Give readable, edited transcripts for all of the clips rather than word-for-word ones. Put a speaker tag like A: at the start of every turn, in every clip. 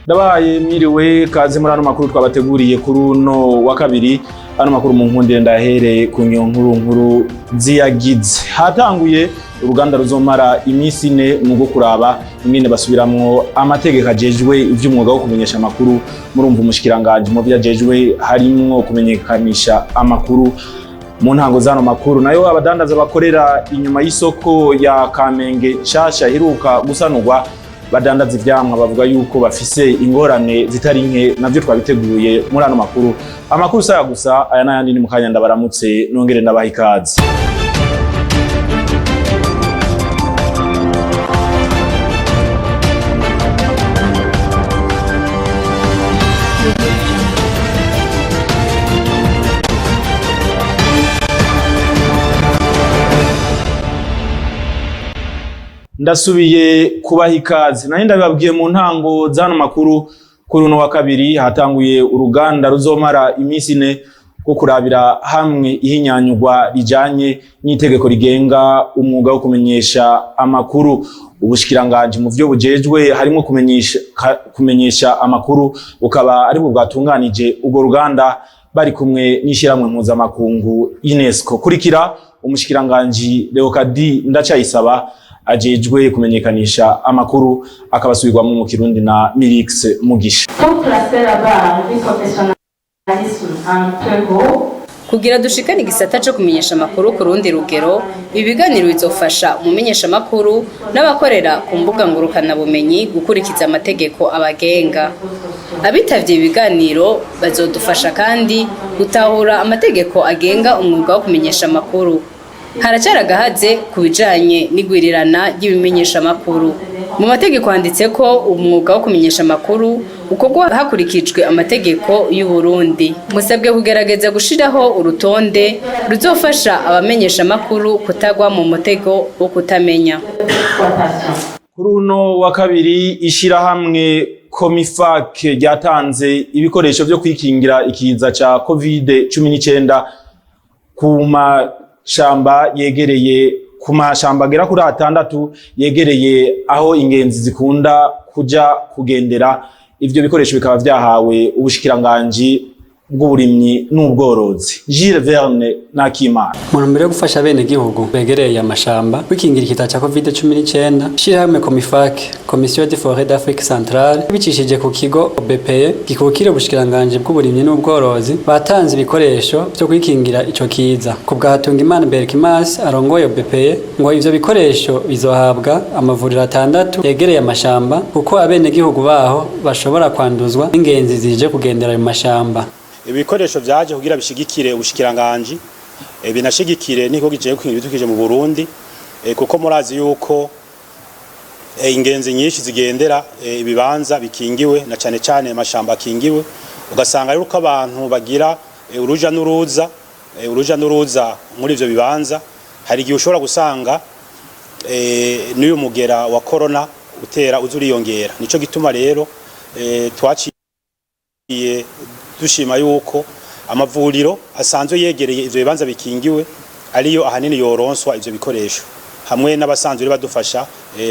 A: Ndabaye mwiriwe kaze muri ano makuru twabateguriye kuri uno wa kabiri. Ano makuru mu nkundire ndahere ku nkuru ziyagize. Hatanguye uruganda ruzomara iminsi 4 mu kuraba ingene basubiramwo amategeko ajejwe ivy'umwuga wo kumenyesha amakuru. Murumva umushikiranganje mu vyajejwe harimwo kumenyekanisha amakuru. Mu ntango zano makuru nayo abadandaza bakorera inyuma y'isoko ya Kamenge nshasha iheruka gusanurwa badandaza ivyamwa bavuga yuko bafise ingorane zitari nke, navyo twabiteguye muri ano makuru. Amakuru saya gusa aya n'ayandi ni mukanya ndabaramutse nongere ndabaha ikaze. Ndasubiye kubaha ikaze. Nari ndabibabwiye mu ntango zano makuru kuri uno wa kabiri hatanguye uruganda ruzomara iminsi 4 ko kurabira hamwe ihinyanyurwa rijanye n'itegeko rigenga umwuga wo kumenyesha amakuru. Ubushikiranganje mu vyo bujejwe harimo kumenyesha amakuru ukaba ari bwo bwatunganije ubwo ruganda bari kumwe n'ishiramwe mpuzamakungu UNESCO. Kurikira umushikiranganje Leokadi Ndacayisaba ajejwe kumenyekanisha amakuru akabasubirwamo mu Kirundi na Mirix Mugisha.
B: Kugira dushikane igisata cyo kumenyesha amakuru ku rundi rugero, ibiganiro bizofasha umumenyesha amakuru n'abakorera ku mbuga ngurukana bumenyi gukurikiza amategeko abagenga. Abitavye ibiganiro bazodufasha kandi gutahura amategeko agenga umwuga wo kumenyesha amakuru. Haracaragahaze kubijanye n'igwirirana ry'ibimenyesha amakuru. Mu mategeko handitse ko umwuga wo kumenyesha amakuru ukorwa hakurikijwe amategeko y'u Burundi. Musabwe kugerageza gushiraho urutonde ruzofasha abamenyesha amakuru kutagwa mu mutego wo kutamenya.
A: Kuri uno wa kabiri ishirahamwe Komifak ryatanze ibikoresho vyo kwikingira ikiza ca COVID-19 shamba yegereye ku mashamba agera kuri 6 yegereye aho ingenzi zikunda kuja kugendera. Ivyo bikoresho bikaba vyahawe ubushikiranganje bw'uburimyi n'ubworozi. Gilles Verne Nakimana
C: mu mbere yo gufasha bene gihugu begereye amashamba kwikingira ikiza ca COVID-19 shirahamwe Komifak Commission de Forêt d'Afrique Centrale bicishije ku kigo BPE gikukira ubushikiranganje bw'uburimyi n'ubworozi batanze ibikoresho byo kwikingira ico kiza. Ku bwahatunga Imana Berkimas arongoye BPE ngo ivyo bikoresho bizohabwa amavuriro 6 yegereye amashamba kuko abene gihugu baho bashobora kwanduzwa n'ingenzi zije kugendera mu mashamba.
D: Ibikoresho vyaje kugira bishigikire ubushikiranganje binashigikire niko gije kwingira ibidukije mu Burundi kuko murazi yuko ingenzi nyinshi zigendera ibibanza bikingiwe na cane cane amashamba akingiwe, ugasanga rero ko abantu bagira uruja n'uruza muri ivyo bibanza. Hari igihe ushobora gusanga n'uyu mugera wa corona utera uzuriyongera. Nico gituma rero twaciye dushima yuko amavuriro asanzwe yegereye ivyo bibanza bikingiwe ariyo ahanini yoronswa ivyo bikoresho, hamwe n'abasanzwe badufasha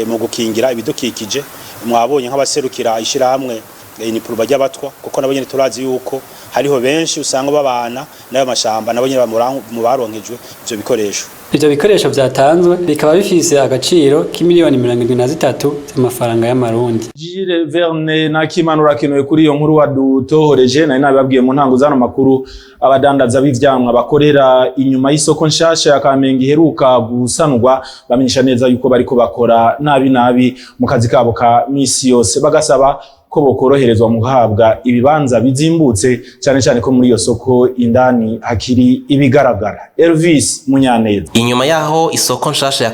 D: mu gukingira ibidukikije. Mwabonye nk'abaserukira ishirahamwe Inipurba ry'abatwa kuko nabo nyene turazi yuko hariho benshi usanga babana nayo mashamba nabo nyene mu baronkejwe ivyo bikoresho.
C: Ivyo bikoresho vyatanzwe bikaba bifise agaciro k'imiliyoni 73 z'amafaranga y'amarundi.
A: Gilles Verne Nakimana urakenewe kuri iyo nkuru wadutohoreje. Nari nababwiye mu ntango zano makuru abadandaza b'ivyamwa bakorera inyuma y'isoko nshasha ya Kamenge iheruka gusanurwa bamenyesha neza yuko bariko bakora nabi mu kazi kabo ka misi yose, bagasaba ko bokoroherezwa mu guhabwa ibibanza bizimbutse cyane cyane ko muri iyo soko indani hakiri ibigaragara. Elvis Munyaneza.
E: Inyuma yaho isoko nshasha ya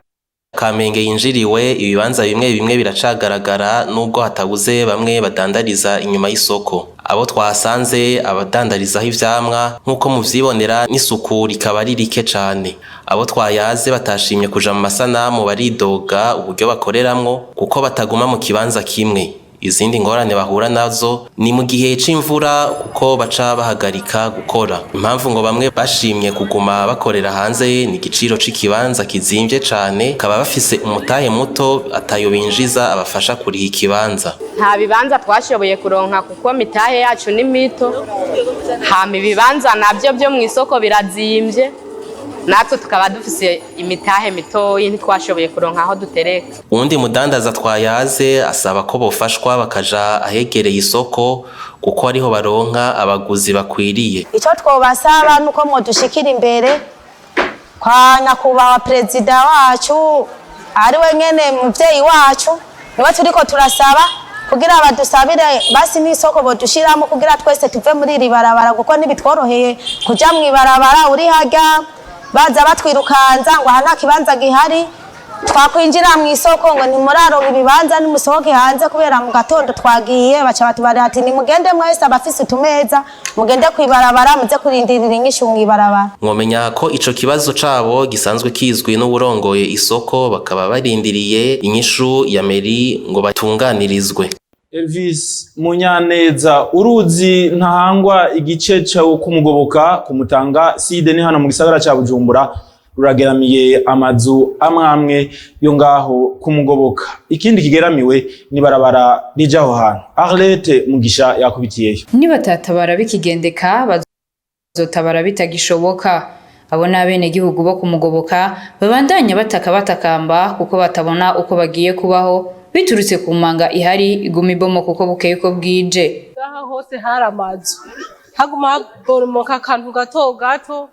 E: Kamenge yinjiriwe ibibanza bimwe biracagaragara nubwo hatabuze bamwe badandariza inyuma y'isoko. Abo twasanze abadandarizaho ivyamwa nkuko muvyibonera n'isuku rikaba ririke cane. Abo twayaze batashimye kuja mu masanamu baridoga uburyo bakoreramwo kuko bataguma mu kibanza kimwe. izindi ngorane bahura nazo ni mu gihe c'imvura kuko baca bahagarika gukora. Impamvu ngo bamwe bashimye kuguma bakorera hanze ni igiciro c'ikibanza kizimvye cane, kaba bafise umutahe muto atayo binjiza abafasha kuriha ikibanza.
F: Nta bibanza twashoboye kuronka kuko mitahe yacu ni mito, hama ibibanza navyo byo mu isoko birazimvye, natwe tukaba dufise imitahe mitoyi ntitwashoboye kuronka aho dutereka.
E: Uwundi mudandaza twayaze asaba ko bofashwa bakaja ahegereye isoko kuko ariho baronka abaguzi bakwiriye.
G: Ico twobasaba nuko mwodushikira imbere kwa nyakubahwa perezida wacu ari we nyene muvyeyi wacu, niwe turiko turasaba kugira badusabire basi n'isoko bodushiramo kugira twese tuve muri iri barabara kuko nibitworoheye kuja mw'ibarabara uri harya baza batwirukanza ngo hana kibanza gihari, twakwinjira mu isoko ngo nimuraronka ibibanza nimusohoke hanze kubera mu gatondo twagiye baca batubari ati nimugende mwese abafise utumeza mugende kwibarabara muze kurindirira inyishu mw'ibarabara.
E: Mwomenya ko ico kibazo cabo gisanzwe kizwi n'uburongoye isoko, bakaba barindiriye inyishu ya meri ngo batunganirizwe.
A: Elvis Munyaneza, uruzi ntahangwa igice cyo kumugoboka kumutanga side ni hano mu gisagara ca Bujumbura rurageramiye amazu amwamwe yo ngaho kumugoboka. Ikindi kigeramiwe ni barabara rijaho hantu. Arlette Mugisha yakubitiyeyo.
H: Nibatatabara bikigendeka bazotabara bitagishoboka. Abo nabene gihugu bo kumugoboka babandanya batakamba kuko batabona uko bagiye kubaho biturutse ku manga ihari iguma ibomo kuko bukeye ko bwije.
I: Aha hose haramazu haguma haboromoka akantu gato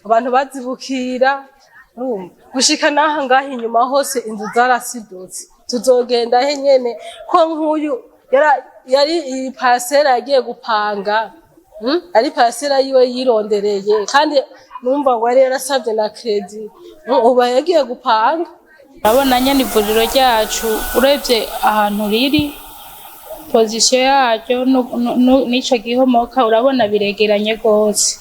I: abantu bazibukira gushika naha ngaho inyuma hose inzu zarasidutse. Tuzogenda he nyene ko nk'uyu yari parcelle yagiye gupanga ari parcelle yiwe yirondereye kandi numva ngo yari yarasabye na credit ubu yagiye gupanga.
J: Urabona nyene ivuriro ryacu urebye ahantu riri position yaryo n'ico gihomoka urabona biregeranye gose,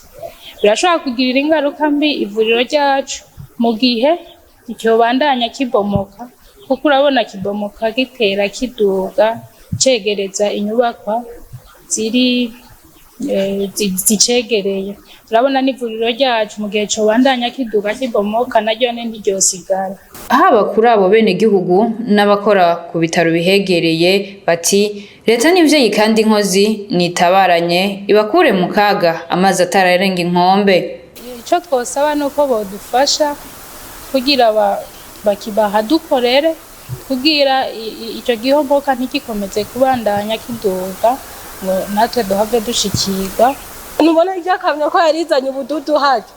J: birashobora kugirira ingaruka mbi ivuriro ryacu mu gihe icyo bandanya kibomoka kuko urabona kibomoka gitera kiduga cegereza inyubakwa ziri zicegereye. Urabona n'ivuriro ryacu mu gihe cyo bandanya kiduga kibomoka naryo ntiryosigara.
H: Haba kuri abo bene gihugu n'abakora ku bitaro bihegereye bati leta n'ivyeyi kandi inkozi nitabaranye ibakure mu kaga amazi atararenga inkombe.
J: Ico twosaba nuko bodufasha kugira bakibaha dukorere kugira ico gihomoka ntigikomeze kubandanya kiduga ngo natwe duhave dushikirwa.
I: Nubona iryakamyo ko yarizanye ubududu haje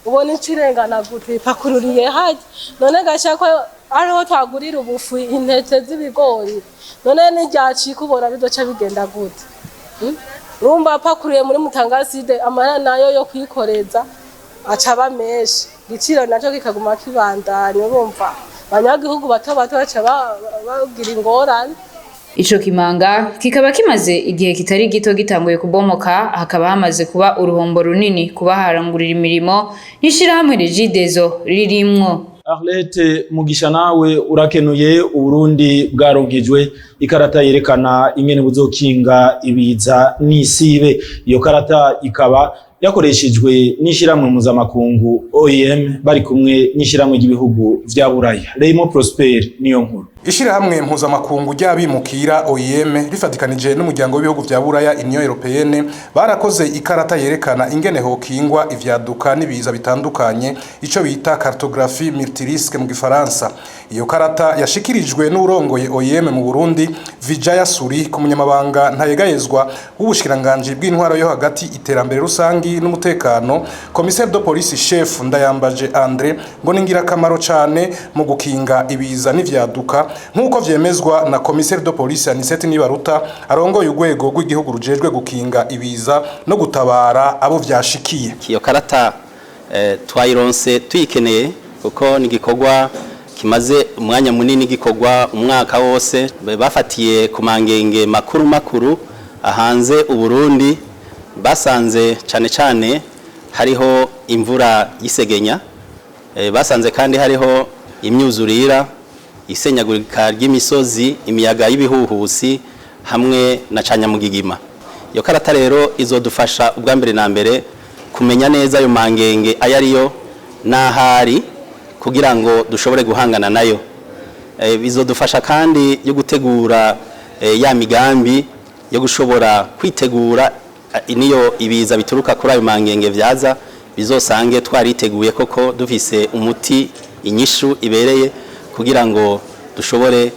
I: ubona incirengana gute pakururiye haje none gashako ariho twagurira ubufu intete z'ibigori none n'iryacika ubona bidoca bigenda gute. Urumva pakuriye muri mutangaside amara nayo yo kwikoreza acaba menshi giciro naco kikaguma kibandanya. Urumva abanyagihugu bato baca bagira ingorane.
H: Ico kimanga kikaba kimaze igihe kitari gito gitanguye kubomoka, hakaba hamaze kuba uruhombo runini kuba harangurira imirimo n'ishirahamwe Regidezo ririmwo.
A: Arlette Mugisha, nawe urakenuye. Uburundi bwaronkejwe ikarata yerekana ingene buzokinga ibiza n'isibe. Iyo karata ikaba yakoreshejwe n'ishiramwe mpuzamakungu OIM bari kumwe n'ishiramwe ry'ibihugu vya Buraya. Raymond Prosper niyo nkuru.
K: Ishirahamwe mpuzamakungu ry'abimukira OIM rifatikanije n'umuryango w'ibihugu vya Buraya Union Européenne barakoze ikarata yerekana ingene hokingwa ivyaduka n'ibiza bitandukanye, ico bita cartographie multirisque mu Gifaransa. Iyo karata yashikirijwe n'urongoye OIM mu Burundi Vijaya Suri ku munyamabanga ntayegayezwa w'ubushikiranganje bw'intwaro yo hagati, iterambere rusangi n'umutekano, commissaire de police chef Ndayambaje André, ngo ningira kamaro cane mu gukinga ibiza n'ivyaduka nkuko vyemezwa na commissaire de police Anisette Nibaruta arongoye urwego rw'igihugu rujejwe gukinga ibiza no gutabara abo vyashikiye.
L: Iyo karata twayironse tuyikeneye kuko ni gikorwa kimaze umwanya munini gikorwa umwaka wose, bafatiye ku mangenge makuru ahanze uburundi, basanze cane hariho imvura y'isegenya, basanze kandi hariho imyuzurira, isenyagurika ry'imisozi, imiyaga y'ibihuhusi, hamwe na Canyamugigima. Iyo karata rero izodufasha ubwa mbere na mbere kumenya neza ayo mangenge ayariyo n'ahari kugira ngo dushobore guhangana nayo. Bizodufasha kandi yo gutegura ya migambi yo gushobora kwitegura niyo ibiza bituruka kuri ayo mangenge vyaza bizosange twariteguye koko dufise umuti inyishu ibereye kugira ngo dushobore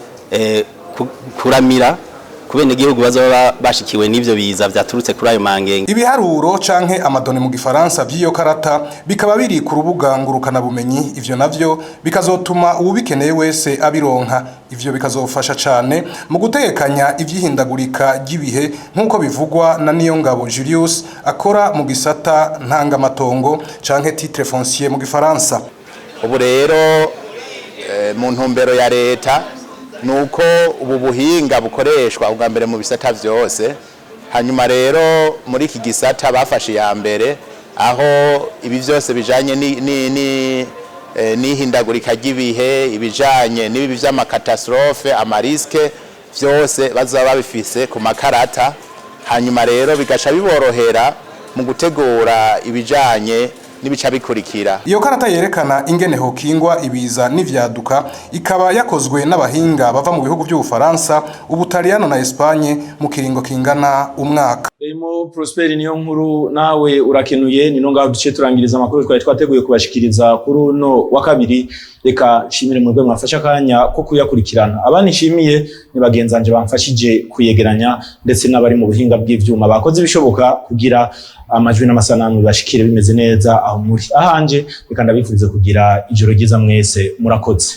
L: kuramira kubene igihugu bazoba bashikiwe n'ivyo biza vyaturutse kuri ayo mangenge.
K: Ibiharuro canke amadoni mu gifaransa by'iyo karata bikaba biri ku rubuga ngurukana bumenyi, ivyo navyo bikazotuma ubikeneye wese abironka. Ivyo bikazofasha cane mu gutekanya ivyihindagurika ry'ibihe nkuko bivugwa na Niyongabo Julius akora mu gisata ntangamatongo canke titre foncier mu gifaransa.
M: Ubu rero mu ntumbero ya leta nuko ubu buhinga bukoreshwa ubwa mbere mu bisata vyose, hanyuma rero muri iki gisata bafashe ya mbere aho ibi vyose bijanye n'ihindagurika ry'ibihe, ibijanye n'ibi vy'amakatastrophe, amariske vyose bazaba babifise ku makarata, hanyuma rero bigaca biborohera mu gutegura ibijanye nibica bikurikira.
K: Iyo karata yerekana ingene hokingwa ibiza n'ivyaduka ikaba yakozwe n'abahinga bava mu bihugu by'Ubufaransa, Ubutaliyano na Espagne mu kiringo kingana umwaka.
A: Emo Prosper niyo nkuru nawe urakenuye ni nonga duce turangiriza amakuru twari twateguye kubashikiriza kuri uno wa kabiri. Reka nshimire mu rwego mwafasha kanya ko kuyakurikirana. Abani nshimiye ni bagenzanje bamfashije kuyegeranya ndetse n'abari mu buhinga bw'ivyuma bakoze bishoboka kugira amajwi n'amasanamu bashikire bimeze neza aho muri ahanje. Reka ndabifurize kugira ijoro ryiza mwese murakoze.